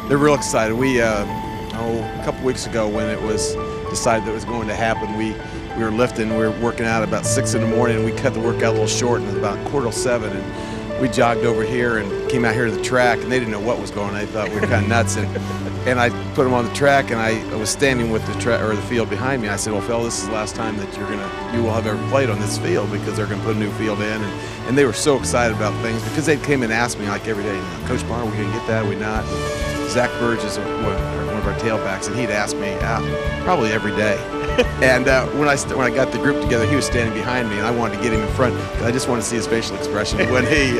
They're real excited. We, a couple weeks ago when it was decided that it was going to happen, we were lifting, we were working out about 6 in the morning, and we cut the workout a little short, and it was about 6:45, and we jogged over here and came out here to the track, and they didn't know what was going on. They thought we were kind of nuts, and I put them on the track, and I was standing with the field behind me. I said, well, Phil, this is the last time that you will have ever played on this field, because they're going to put a new field in, and they were so excited about things, because they came and asked me like every day, Coach Barr, are we going to get that, are we not? And Zach Burge is one of our tailbacks, and he'd ask me probably every day. And when I got the group together, he was standing behind me, and I wanted to get him in front because I just wanted to see his facial expression when he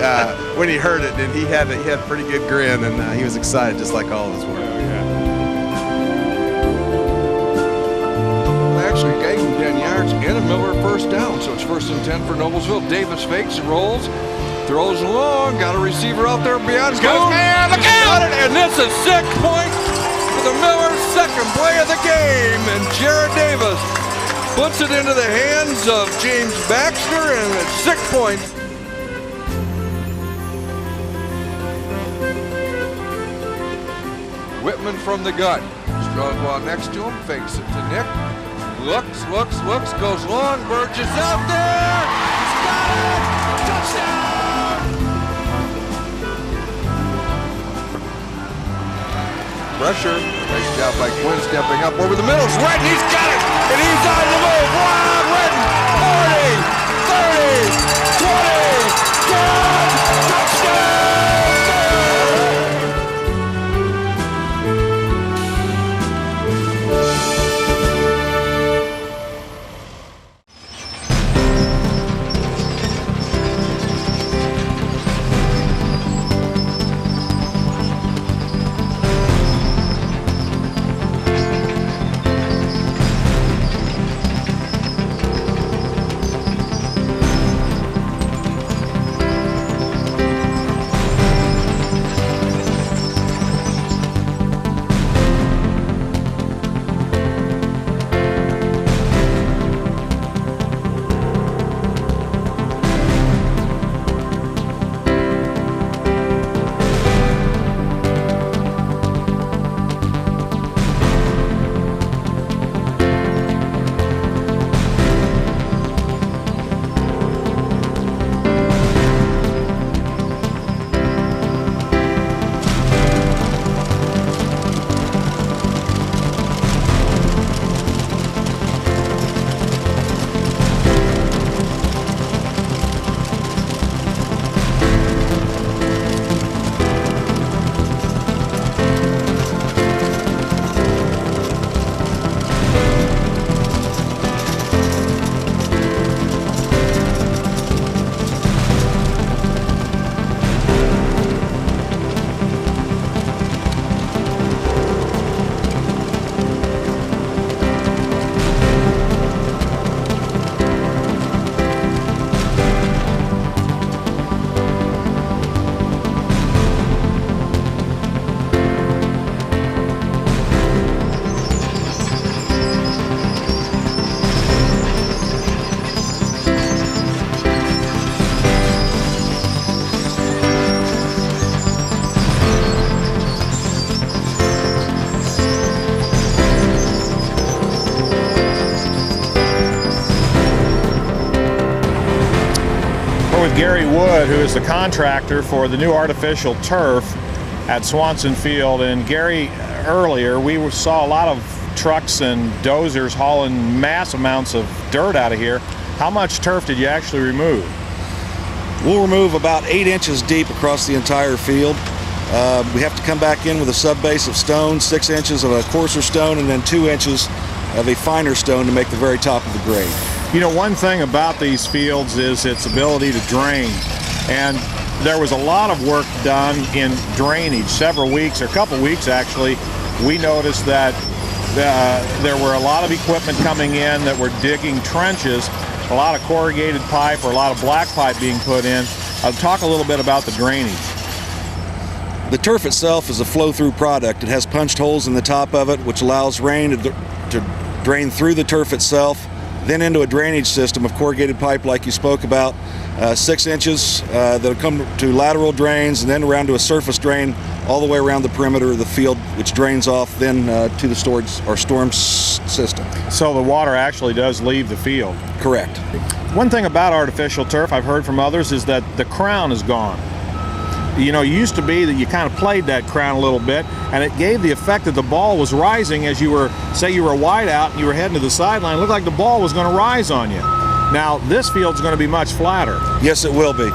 heard it. And he had a pretty good grin, and he was excited, just like all of us were. Actually, gave him 10 yards and a Miller first down, so it's 1st and 10 for Noblesville. Davis fakes and rolls, throws along, got a receiver out there beyond. Got it, and this is 6 points. The Miller's second play of the game, and Jared Davis puts it into the hands of James Baxter, and it's 6 points. Whitman from the gun. Strong ball next to him, fakes it to Nick. Looks, goes long, Burge is out there! He's got it! Touchdown! Pressure, nice job by Quinn stepping up over the middle. Redden, he's got it, and he's on the move. Wow, Redden, with Gary Wood, who is the contractor for the new artificial turf at Swanson Field. And Gary, earlier we saw a lot of trucks and dozers hauling mass amounts of dirt out of here. How much turf did you actually remove? We'll remove about 8 inches deep across the entire field. We have to come back in with a sub-base of stone, 6 inches of a coarser stone, and then 2 inches of a finer stone to make the very top of the grade. You know, one thing about these fields is its ability to drain. And there was a lot of work done in drainage, several weeks, or a couple weeks actually. We noticed that there were a lot of equipment coming in that were digging trenches, a lot of corrugated pipe or a lot of black pipe being put in. I'll talk a little bit about the drainage. The turf itself is a flow-through product. It has punched holes in the top of it, which allows rain to drain through the turf itself then into a drainage system of corrugated pipe like you spoke about, 6 inches that'll come to lateral drains, and then around to a surface drain all the way around the perimeter of the field, which drains off then to the storage or storm system. So the water actually does leave the field. Correct. One thing about artificial turf I've heard from others is that the crown is gone. You know, it used to be that you kind of played that crown a little bit, and it gave the effect that the ball was rising as you were, say you were wide out and you were heading to the sideline. It looked like the ball was going to rise on you. Now, this field's going to be much flatter. Yes, it will be.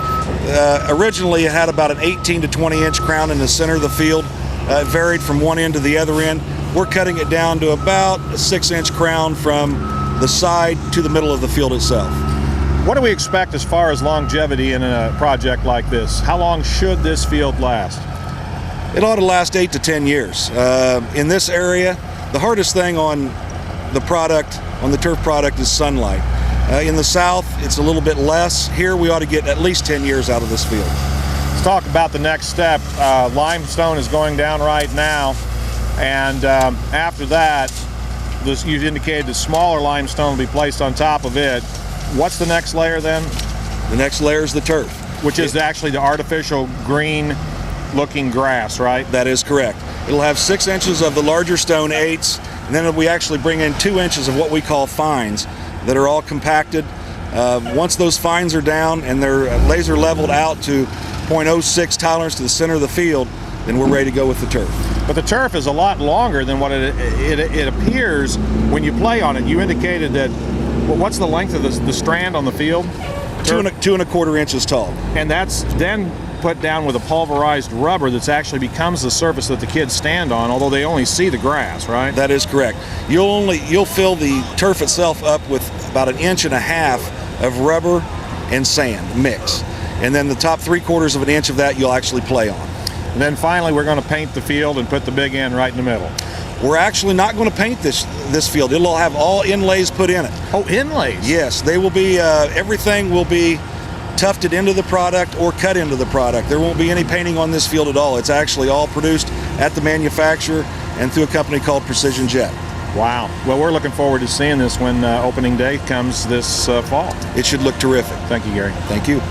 Originally, it had about an 18 to 20 inch crown in the center of the field. It varied from one end to the other end. We're cutting it down to about a 6-inch crown from the side to the middle of the field itself. What do we expect as far as longevity in a project like this? How long should this field last? It ought to last 8 to 10 years. In this area, the hardest thing on the product, on the turf product, is sunlight. In the south, it's a little bit less. Here, we ought to get at least 10 years out of this field. Let's talk about the next step. Limestone is going down right now, and after that, you've indicated the smaller limestone will be placed on top of it. What's the next layer then? The next layer is the turf, which is actually the artificial green looking grass, right? That is correct. It'll have 6 inches of the larger stone 8s, and then we actually bring in 2 inches of what we call fines that are all compacted. Once those fines are down and they're laser leveled out to 0.06 tolerance to the center of the field, then we're ready to go with the turf. But the turf is a lot longer than what it appears when you play on it. You indicated that, well, what's the length of the strand on the field? 2 1/4 inches tall. And that's then put down with a pulverized rubber that's actually becomes the surface that the kids stand on, although they only see the grass, right? That is correct. You'll fill the turf itself up with about 1.5 inches of rubber and sand mix, and then the top 3/4 of an inch of that you'll actually play on. And then finally we're going to paint the field and put the big end right in the middle. We're actually not going to paint this field. It'll have all inlays put in it. Oh, inlays? Yes, they will be. Everything will be tufted into the product or cut into the product. There won't be any painting on this field at all. It's actually all produced at the manufacturer and through a company called Precision Jet. Wow. Well, we're looking forward to seeing this when opening day comes this fall. It should look terrific. Thank you, Gary. Thank you.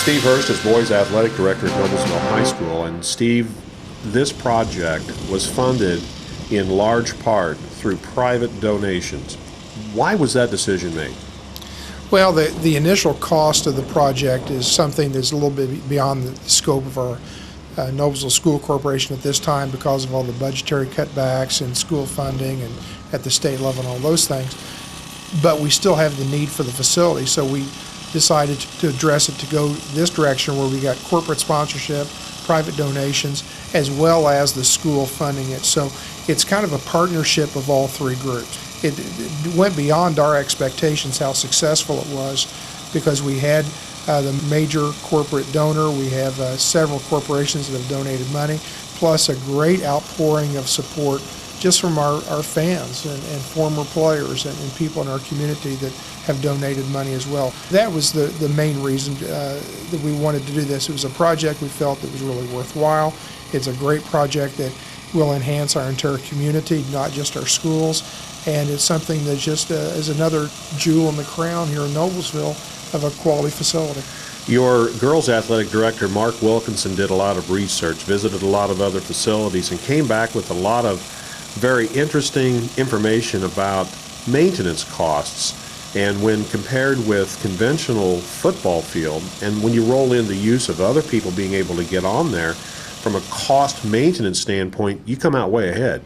Steve Hurst is boys athletic director at Noblesville High School. And Steve, this project was funded in large part through private donations. Why was that decision made? Well, the initial cost of the project is something that's a little bit beyond the scope of our Noblesville School Corporation at this time because of all the budgetary cutbacks and school funding and at the state level and all those things. But we still have the need for the facility, so we decided to address it to go this direction where we got corporate sponsorship, private donations, as well as the school funding it. So it's kind of a partnership of all three groups. It went beyond our expectations how successful it was, because we had the major corporate donor. We have several corporations that have donated money, plus a great outpouring of support just from our fans and former players and people in our community that have donated money as well. That was the main reason that we wanted to do this. It was a project we felt that was really worthwhile. It's a great project that will enhance our entire community, not just our schools, and it's something that just is another jewel in the crown here in Noblesville of a quality facility. Your girls athletic director, Mark Wilkinson, did a lot of research, visited a lot of other facilities, and came back with a lot of very interesting information about maintenance costs. And when compared with conventional football field, and when you roll in the use of other people being able to get on there, from a cost maintenance standpoint, you come out way ahead.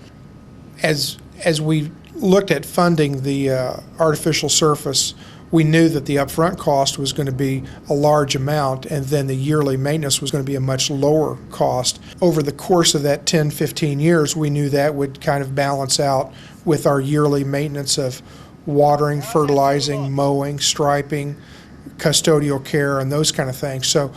As we looked at funding the artificial surface, we knew that the upfront cost was going to be a large amount, and then the yearly maintenance was going to be a much lower cost. Over the course of that 10, 15 years, we knew that would kind of balance out with our yearly maintenance of watering, fertilizing, mowing, striping, custodial care, and those kind of things. So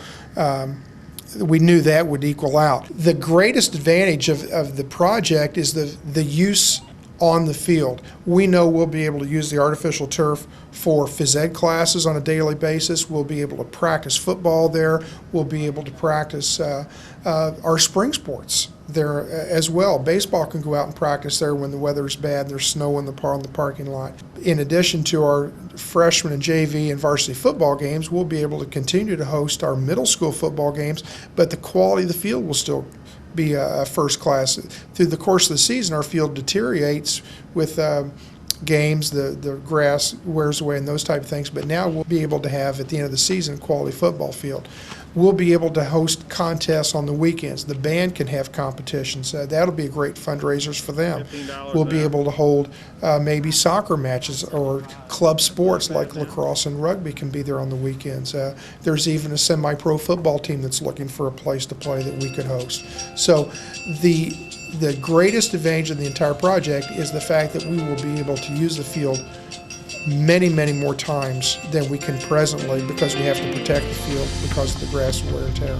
we knew that would equal out. The greatest advantage of the project is the use on the field. We know we'll be able to use the artificial turf for phys ed classes on a daily basis. We'll be able to practice football there. We'll be able to practice our spring sports there as well. Baseball can go out and practice there when the weather's bad and there's snow in the parking lot. In addition to our freshman and JV and varsity football games, we'll be able to continue to host our middle school football games, but the quality of the field will still be first class. Through the course of the season, our field deteriorates with games, the grass wears away and those type of things, but now we'll be able to have, at the end of the season, a quality football field. We'll be able to host contests on the weekends. The band can have competitions. That'll be a great fundraisers for them. We'll be able to hold maybe soccer matches or club sports like lacrosse and rugby can be there on the weekends. There's even a semi-pro football team that's looking for a place to play that we could host. So the greatest advantage of the entire project is the fact that we will be able to use the field many, many more times than we can presently, because we have to protect the field because of the grass wear and tear.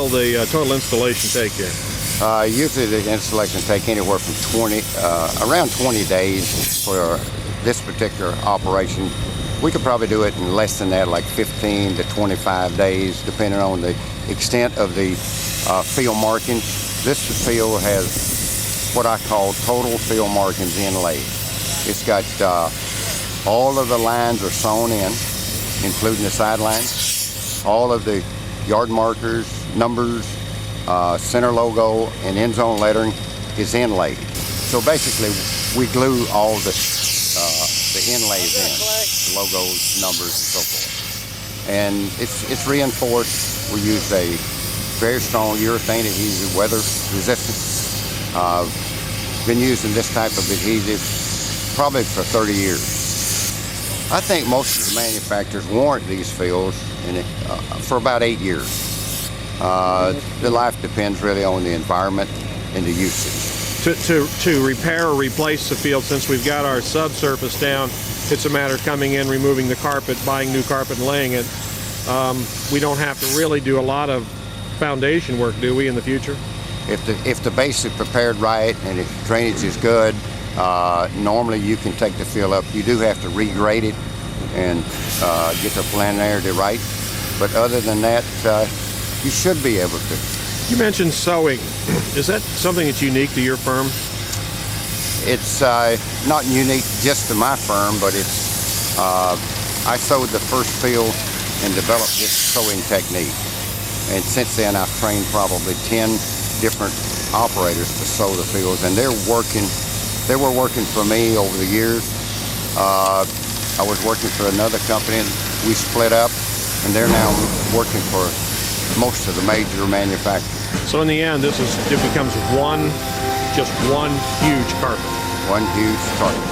The total installation take here? Usually the installation take anywhere from around 20 days for this particular operation. We could probably do it in less than that, like 15 to 25 days, depending on the extent of the field markings. This field has what I call total field markings inlaid. It's got all of the lines are sewn in, including the sidelines. All of the yard markers, numbers, center logo, and end zone lettering is inlaid. So basically, we glue all the inlays in, the logos, numbers, and so forth. and it's reinforced. We use a very strong urethane adhesive, weather resistant. Been using this type of adhesive probably for 30 years. I think most of the manufacturers warrant these fields for about 8 years. The life depends really on the environment and the usage. To repair or replace the field, since we've got our subsurface down, it's a matter of coming in, removing the carpet, buying new carpet and laying it. We don't have to really do a lot of foundation work, do we, in the future? If the base is prepared right and if drainage is good, normally you can take the field up. You do have to regrade it and get the planarity right, but other than that, you should be able to. You mentioned sewing. Is that something that's unique to your firm? It's not unique just to my firm, but I sewed the first field and developed this sewing technique. And since then, I've trained probably 10 different operators to sew the fields, and they were working for me over the years. I was working for another company, and we split up, and they're now working for most of the major manufacturers. So in the end, it becomes just one huge carpet. One huge carpet.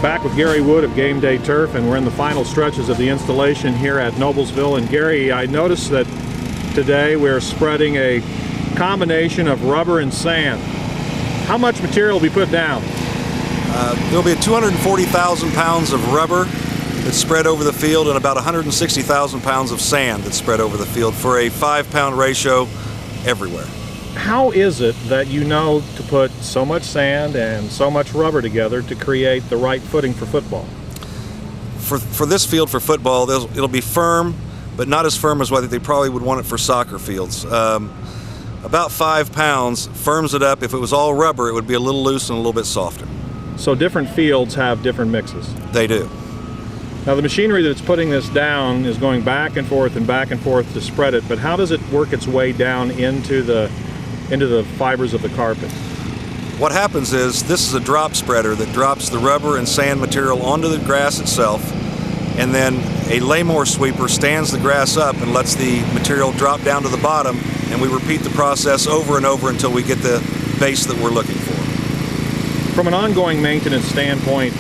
Back with Gary Wood of Game Day Turf, and we're in the final stretches of the installation here at Noblesville. And Gary, I noticed that today we're spreading a combination of rubber and sand. How much material will be put down? There'll be 240,000 pounds of rubber that's spread over the field and about 160,000 pounds of sand that's spread over the field for a 5-pound ratio everywhere. How is it that you know to put so much sand and so much rubber together to create the right footing for football? For this field for football, it'll be firm, but not as firm as what they probably would want it for soccer fields. About 5 pounds firms it up. If it was all rubber, it would be a little loose and a little bit softer. So different fields have different mixes? They do. Now the machinery that's putting this down is going back and forth to spread it, but how does it work its way down into the fibers of the carpet? What happens is this is a drop spreader that drops the rubber and sand material onto the grass itself, and then a laymore sweeper stands the grass up and lets the material drop down to the bottom, and we repeat the process over and over until we get the base that we're looking for. From an ongoing maintenance standpoint,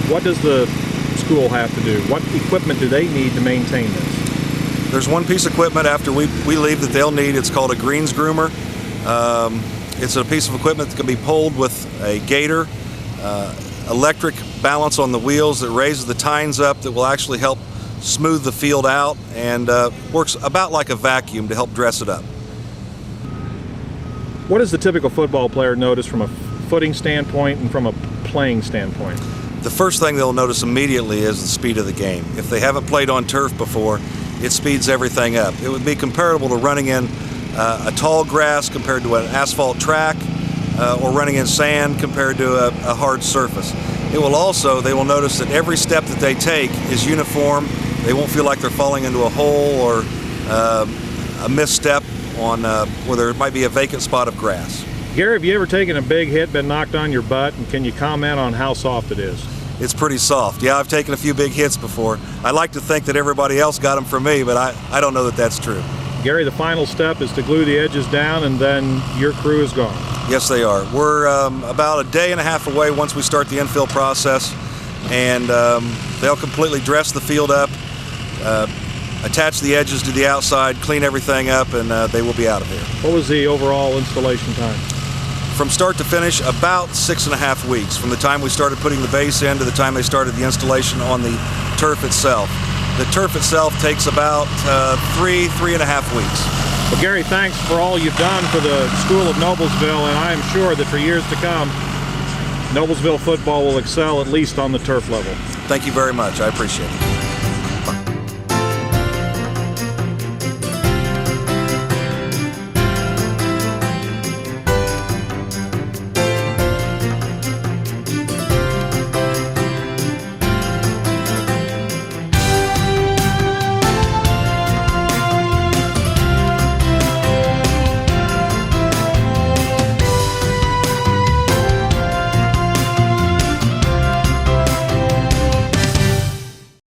what does the school have to do? What equipment do they need to maintain this? There's one piece of equipment after we leave that they'll need. It's called a greens groomer. It's a piece of equipment that can be pulled with a gator, electric balance on the wheels that raises the tines up that will actually help smooth the field out, and works about like a vacuum to help dress it up. What does the typical football player notice from a footing standpoint and from a playing standpoint? The first thing they'll notice immediately is the speed of the game. If they haven't played on turf before, it speeds everything up. It would be comparable to running in a tall grass compared to an asphalt track, or running in sand compared to a hard surface. They will notice that every step that they take is uniform. They won't feel like they're falling into a hole or a misstep on where there might be a vacant spot of grass. Gary, have you ever taken a big hit, been knocked on your butt, and can you comment on how soft it is? It's pretty soft. Yeah, I've taken a few big hits before. I like to think that everybody else got them from me, but I don't know that that's true. Gary, the final step is to glue the edges down, and then your crew is gone. Yes, they are. We're about a day and a half away once we start the infill process. and they'll completely dress the field up, attach the edges to the outside, clean everything up, and they will be out of here. What was the overall installation time? From start to finish, about 6.5 weeks, from the time we started putting the base in to the time they started the installation on the turf itself. The turf itself takes about 3.5 weeks. Well, Gary, thanks for all you've done for the School of Noblesville, and I am sure that for years to come, Noblesville football will excel at least on the turf level. Thank you very much. I appreciate it.